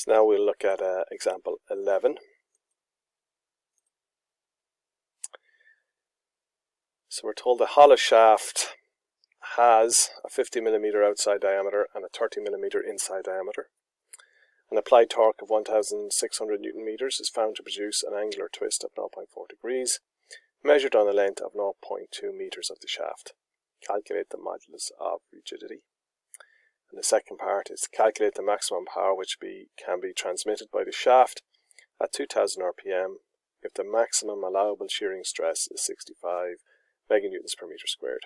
So now we'll look at example 11. So we're told the hollow shaft has a 50mm outside diameter and a 30mm inside diameter. An applied torque of 1,600 Newton meters is found to produce an angular twist of 0.4 degrees, measured on a length of 0.2 meters of the shaft. Calculate the modulus of rigidity. And the second part is to calculate the maximum power which can be transmitted by the shaft at 2000 RPM if the maximum allowable shearing stress is 65 meganewtons per meter squared.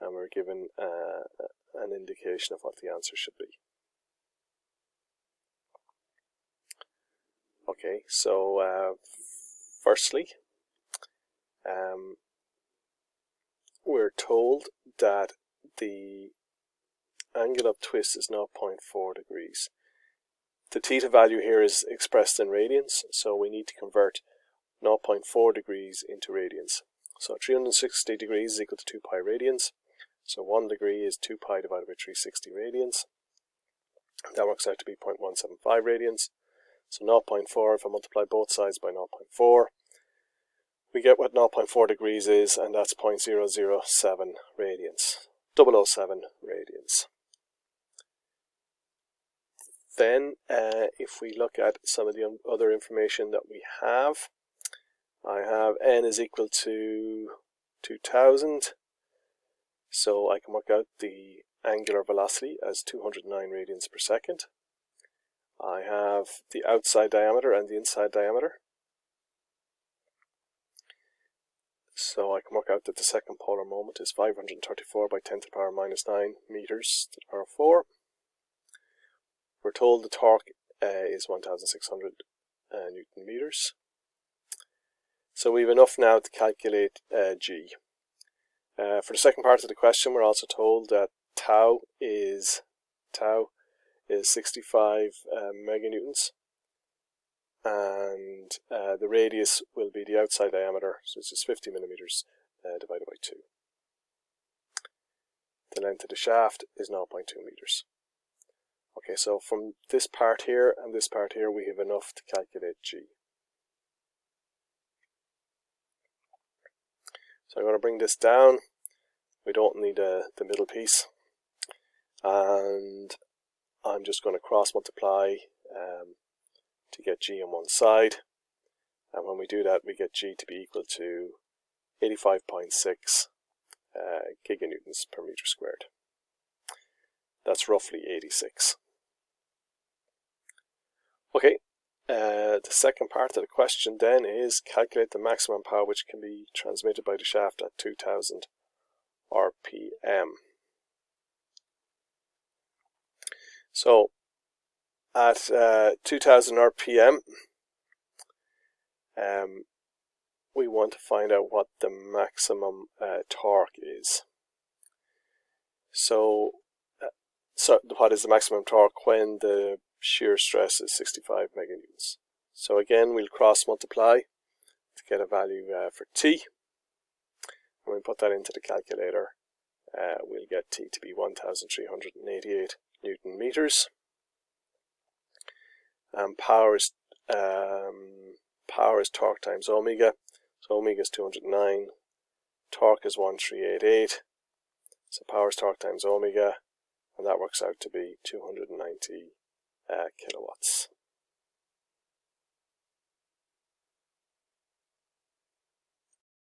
And we're given an indication of what the answer should be. Okay, so firstly, we're told that the angle of twist is 0.4 degrees. The theta value here is expressed in radians, so we need to convert 0.4 degrees into radians. So 360 degrees is equal to 2 pi radians. So 1 degree is 2 pi divided by 360 radians. That works out to be 0.175 radians. So 0.4, if I multiply both sides by 0.4, we get what 0.4 degrees is, and that's 0.007 radians. 007 radians. Then, if we look at some of the other information that we have, I have n is equal to 2000, so I can work out the angular velocity as 209 radians per second. I have the outside diameter and the inside diameter, so I can work out that the second polar moment is 534 by 10 to the power minus 9 meters to the power 4. We're told the torque is 1,600 Newton meters. So we have enough now to calculate G. For the second part of the question, we're also told that tau is 65 meganewtons, and the radius will be the outside diameter, so it's just 50 millimeters divided by 2. The length of the shaft is 0.2 meters. Okay, so from this part here and this part here, we have enough to calculate G. So I'm going to bring this down. We don't need the middle piece. And I'm just going to cross multiply to get G on one side. And when we do that, we get G to be equal to 85.6 giganewtons per meter squared. That's roughly 86. Okay, the second part of the question then is calculate the maximum power which can be transmitted by the shaft at 2000 RPM. So at 2000 RPM, we want to find out what the maximum torque is. So what is the maximum torque when the shear stress is 65 meganewtons? So again, we'll cross multiply to get a value for T. When we put that into the calculator, we'll get T to be 1,388 Newton meters. And power is torque times omega. So omega is 209, torque is 1388. So power is torque times omega, and that works out to be 290 kilowatts.